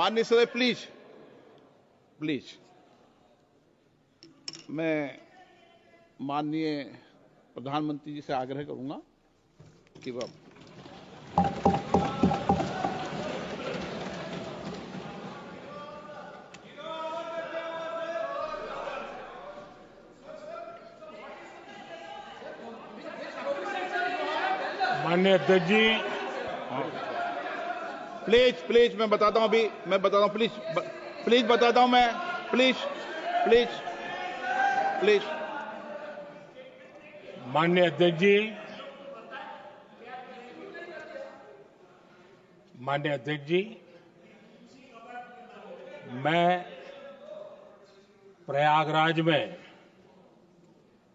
माननीय सदस्य please please, मैं माननीय प्रधानमंत्री जी से आग्रह करूंगा कि वह माननीय अध्यक्ष जी, प्लीज प्लीज मैं बताता हूं, अभी मैं बताता हूं, प्लीज प्लीज बताता हूं मैं, प्लीज प्लीज प्लीज। माननीय अध्यक्ष जी, माननीय अध्यक्ष जी, मैं प्रयागराज में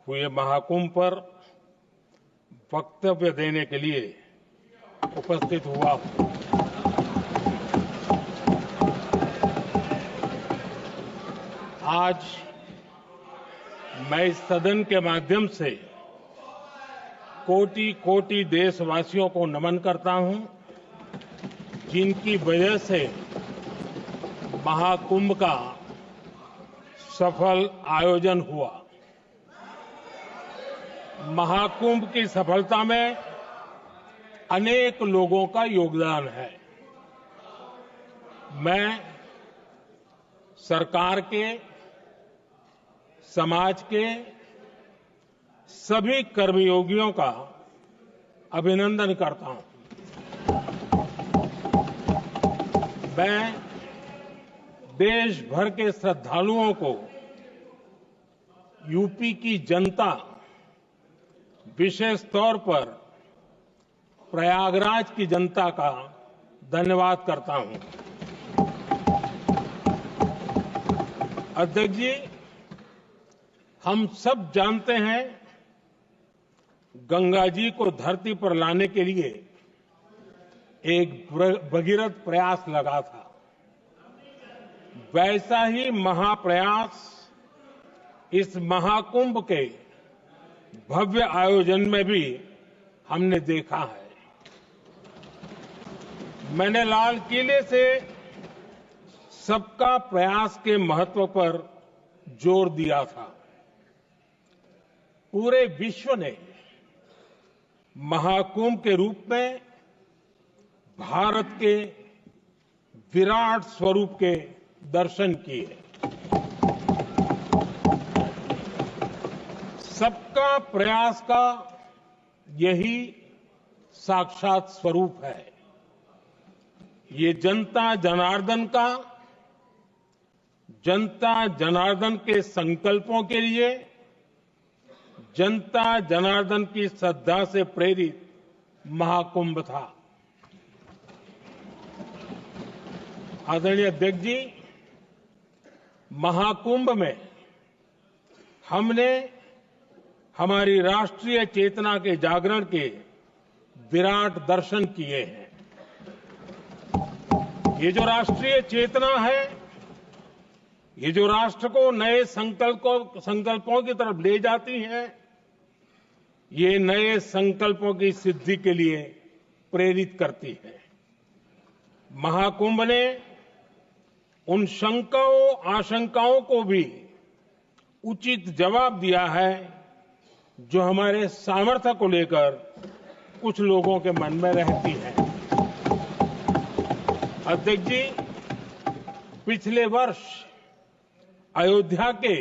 हुए महाकुंभ पर वक्तव्य देने के लिए उपस्थित हुआ हूं। आज मैं इस सदन के माध्यम से कोटि कोटि देशवासियों को नमन करता हूं, जिनकी वजह से महाकुंभ का सफल आयोजन हुआ। महाकुंभ की सफलता में अनेक लोगों का योगदान है। मैं सरकार के, समाज के सभी कर्मयोगियों का अभिनंदन करता हूं। मैं देश भर के श्रद्धालुओं को, यूपी की जनता, विशेष तौर पर प्रयागराज की जनता का धन्यवाद करता हूं। अध्यक्ष जी, हम सब जानते हैं गंगा जी को धरती पर लाने के लिए एक भगीरथ प्रयास लगा था। वैसा ही महाप्रयास इस महाकुंभ के भव्य आयोजन में भी हमने देखा है। मैंने लाल किले से सबका प्रयास के महत्व पर जोर दिया था। पूरे विश्व ने महाकुंभ के रूप में भारत के विराट स्वरूप के दर्शन किए। सबका प्रयास का यही साक्षात स्वरूप है। ये जनता जनार्दन के संकल्पों के लिए, जनता जनार्दन की श्रद्धा से प्रेरित महाकुंभ था। आदरणीय अध्यक्ष जी, महाकुंभ में हमने हमारी राष्ट्रीय चेतना के जागरण के विराट दर्शन किए हैं। ये जो राष्ट्रीय चेतना है, ये जो राष्ट्र को नए संकल्पों की तरफ ले जाती है, ये नए संकल्पों की सिद्धि के लिए प्रेरित करती है। महाकुंभ ने उन शंकाओं, आशंकाओं को भी उचित जवाब दिया है जो हमारे सामर्थ्य को लेकर कुछ लोगों के मन में रहती है। अध्यक्ष जी, पिछले वर्ष अयोध्या के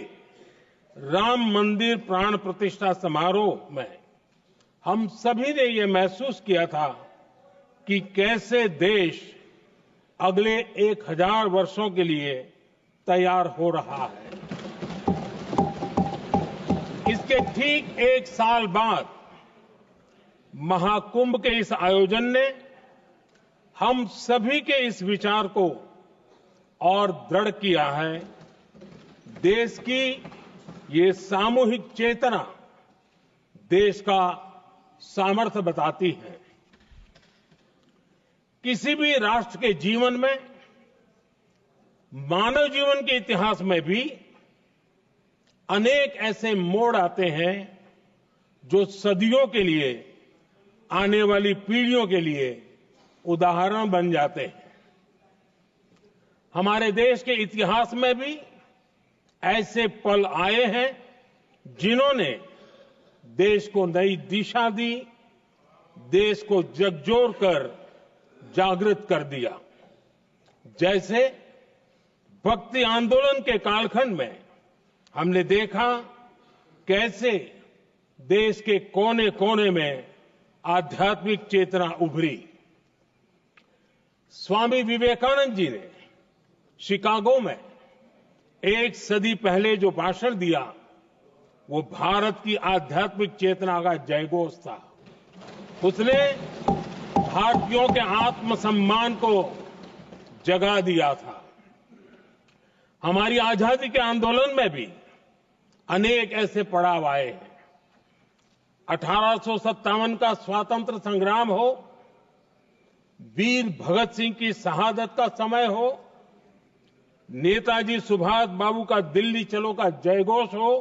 राम मंदिर प्राण प्रतिष्ठा समारोह में हम सभी ने ये महसूस किया था कि कैसे देश अगले 1000 वर्षों के लिए तैयार हो रहा है। इसके ठीक 1 साल बाद महाकुंभ के इस आयोजन ने हम सभी के इस विचार को और दृढ़ किया है। देश की ये सामूहिक चेतना देश का सामर्थ्य बताती है। किसी भी राष्ट्र के जीवन में, मानव जीवन के इतिहास में भी अनेक ऐसे मोड़ आते हैं जो सदियों के लिए, आने वाली पीढ़ियों के लिए उदाहरण बन जाते हैं। हमारे देश के इतिहास में भी ऐसे पल आए हैं जिन्होंने देश को नई दिशा दी, देश को झकझोर कर जागृत कर दिया। जैसे भक्ति आंदोलन के कालखंड में हमने देखा कैसे देश के कोने कोने में आध्यात्मिक चेतना उभरी। स्वामी विवेकानंद जी ने शिकागो में 1 सदी पहले जो भाषण दिया, वो भारत की आध्यात्मिक चेतना का जयघोष था। उसने भारतीयों के आत्मसम्मान को जगा दिया था। हमारी आजादी के आंदोलन में भी अनेक ऐसे पड़ाव आए हैं। 1857 का स्वातंत्र संग्राम हो, वीर भगत सिंह की शहादत का समय हो, नेताजी सुभाष बाबू का दिल्ली चलो का जयघोष हो,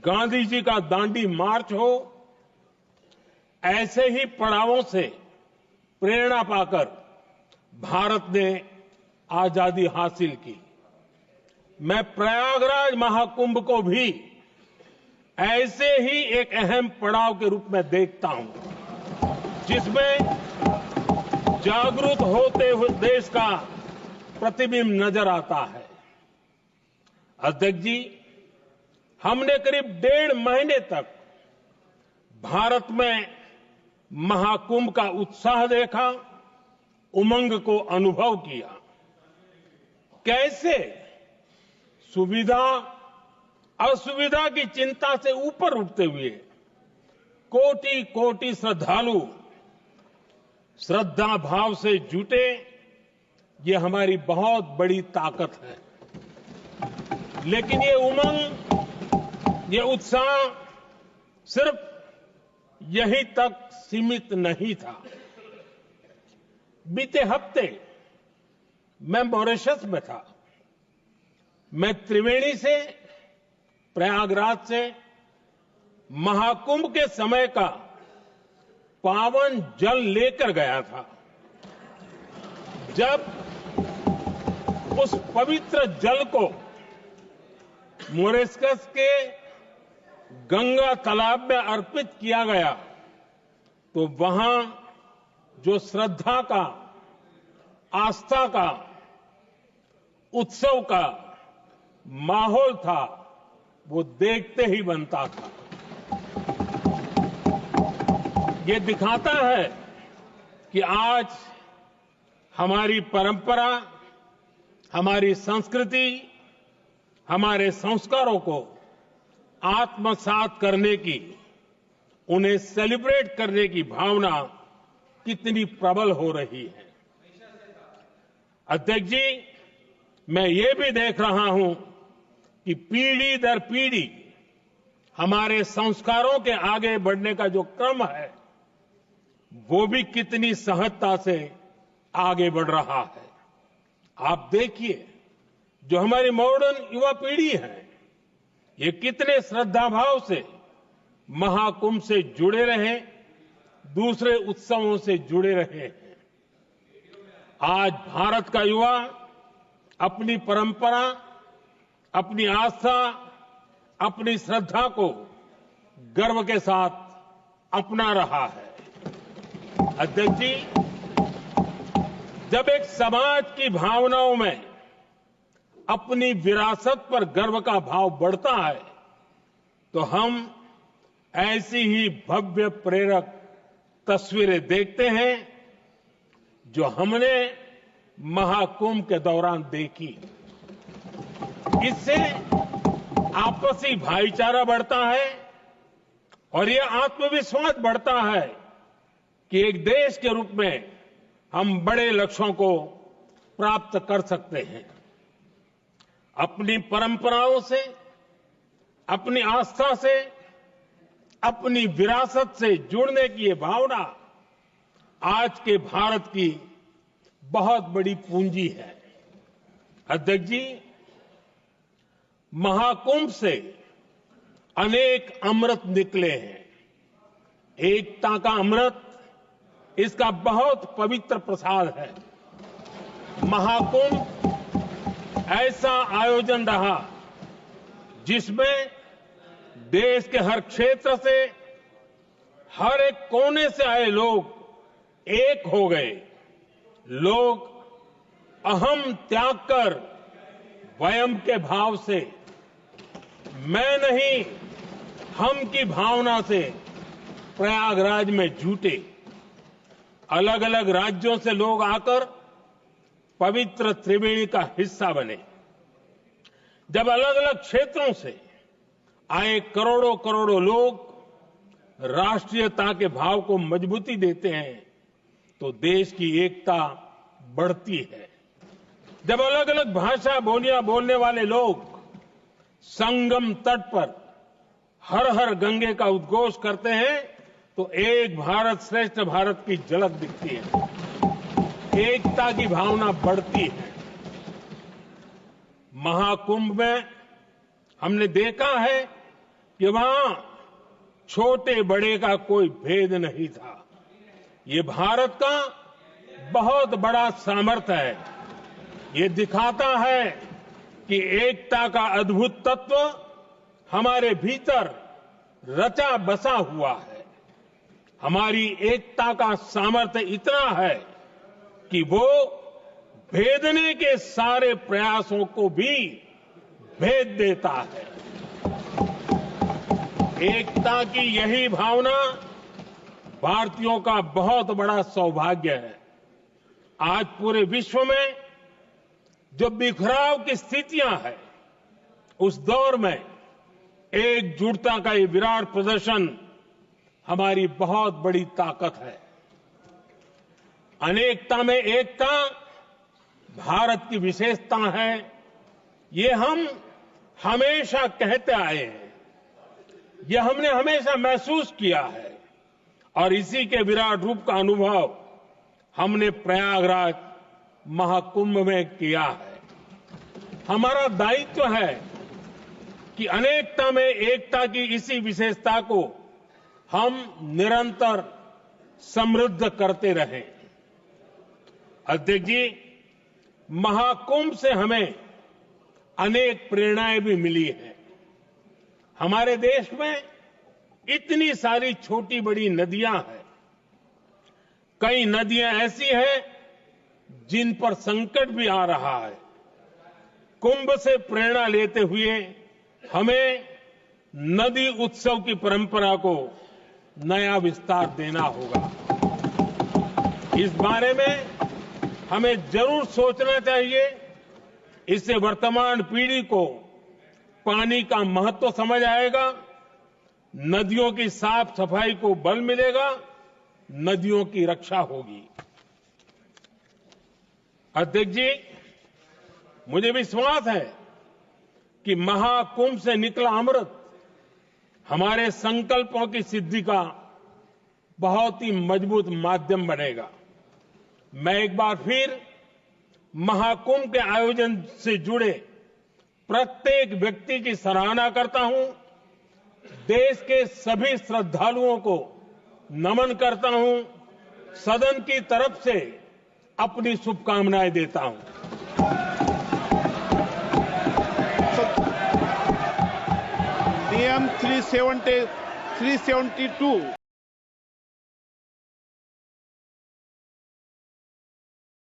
गांधी जी का दांडी मार्च हो, ऐसे ही पड़ावों से प्रेरणा पाकर भारत ने आजादी हासिल की। मैं प्रयागराज महाकुंभ को भी ऐसे ही एक अहम पड़ाव के रूप में देखता हूं, जिसमें जागरूक होते हुए देश का प्रतिबिंब नजर आता है। अध्यक्ष जी, हमने करीब 1.5 महीने तक भारत में महाकुंभ का उत्साह देखा, उमंग को अनुभव किया। कैसे सुविधा असुविधा की चिंता से ऊपर उठते हुए कोटि कोटि श्रद्धालु श्रद्धा भाव से जुटे, ये हमारी बहुत बड़ी ताकत है। लेकिन ये उमंग, ये उत्साह सिर्फ यहीं तक सीमित नहीं था। बीते हफ्ते मैं मॉरिशस में था। मैं त्रिवेणी से, प्रयागराज से महाकुंभ के समय का पावन जल लेकर गया था। जब उस पवित्र जल को मॉरिशस के गंगा तालाब में अर्पित किया गया, तो वहां जो श्रद्धा का, आस्था का, उत्सव का माहौल था, वो देखते ही बनता था। ये दिखाता है कि आज हमारी परंपरा, हमारी संस्कृति, हमारे संस्कारों को आत्मसात करने की, उन्हें सेलिब्रेट करने की भावना कितनी प्रबल हो रही है। अध्यक्ष जी, मैं ये भी देख रहा हूं कि पीढ़ी दर पीढ़ी हमारे संस्कारों के आगे बढ़ने का जो क्रम है, वो भी कितनी सहजता से आगे बढ़ रहा है। आप देखिए, जो हमारी मॉडर्न युवा पीढ़ी है, ये कितने श्रद्धा भाव से महाकुंभ से जुड़े रहे, दूसरे उत्सवों से जुड़े रहे हैं। आज भारत का युवा अपनी परंपरा, अपनी आस्था, अपनी श्रद्धा को गर्व के साथ अपना रहा है। अध्यक्ष जी, जब एक समाज की भावनाओं में अपनी विरासत पर गर्व का भाव बढ़ता है, तो हम ऐसी ही भव्य प्रेरक तस्वीरें देखते हैं जो हमने महाकुंभ के दौरान देखी। इससे आपसी भाईचारा बढ़ता है और यह आत्मविश्वास बढ़ता है कि एक देश के रूप में हम बड़े लक्ष्यों को प्राप्त कर सकते हैं। अपनी परंपराओं से, अपनी आस्था से, अपनी विरासत से जुड़ने की ये भावना आज के भारत की बहुत बड़ी पूंजी है। अध्यक्ष जी, महाकुंभ से अनेक अमृत निकले हैं। एकता का अमृत इसका बहुत पवित्र प्रसाद है। महाकुंभ ऐसा आयोजन रहा जिसमें देश के हर क्षेत्र से, हर एक कोने से आए लोग एक हो गए। लोग अहम त्याग कर वयम के भाव से, मैं नहीं हम की भावना से प्रयागराज में जुटे। अलग अलग राज्यों से लोग आकर पवित्र त्रिवेणी का हिस्सा बने। जब अलग अलग क्षेत्रों से आए करोड़ों करोड़ों लोग राष्ट्रीयता के भाव को मजबूती देते हैं तो देश की एकता बढ़ती है। जब अलग अलग भाषा बोलियां बोलने वाले लोग संगम तट पर हर हर गंगे का उद्घोष करते हैं तो एक भारत श्रेष्ठ भारत की झलक दिखती है, एकता की भावना बढ़ती है। महाकुंभ में हमने देखा है कि वहां छोटे बड़े का कोई भेद नहीं था। ये भारत का बहुत बड़ा सामर्थ्य है। ये दिखाता है कि एकता का अद्भुत तत्व हमारे भीतर रचा बसा हुआ है। हमारी एकता का सामर्थ्य इतना है कि वो भेदने के सारे प्रयासों को भी भेद देता है। एकता की यही भावना भारतीयों का बहुत बड़ा सौभाग्य है। आज पूरे विश्व में जो बिखराव की स्थितियां हैं, उस दौर में एकजुटता का ये विराट प्रदर्शन हमारी बहुत बड़ी ताकत है। अनेकता में एकता भारत की विशेषता है। ये हम हमेशा कहते आए हैं, ये हमने हमेशा महसूस किया है और इसी के विराट रूप का अनुभव हमने प्रयागराज महाकुंभ में किया है। हमारा दायित्व है कि अनेकता में एकता की इसी विशेषता को हम निरंतर समृद्ध करते रहें। अध्यक्ष जी, महाकुंभ से हमें अनेक प्रेरणाएं भी मिली हैं। हमारे देश में इतनी सारी छोटी बड़ी नदियां हैं। कई नदियां ऐसी हैं जिन पर संकट भी आ रहा है। कुंभ से प्रेरणा लेते हुए हमें नदी उत्सव की परंपरा को नया विस्तार देना होगा। इस बारे में हमें जरूर सोचना चाहिए। इससे वर्तमान पीढ़ी को पानी का महत्व समझ आएगा, नदियों की साफ सफाई को बल मिलेगा, नदियों की रक्षा होगी। अध्यक्ष जी, मुझे विश्वास है कि महाकुंभ से निकला अमृत हमारे संकल्पों की सिद्धि का बहुत ही मजबूत माध्यम बनेगा। मैं एक बार फिर महाकुंभ के आयोजन से जुड़े प्रत्येक व्यक्ति की सराहना करता हूं। देश के सभी श्रद्धालुओं को नमन करता हूं। सदन की तरफ से अपनी शुभकामनाएं देता हूं। नियम 372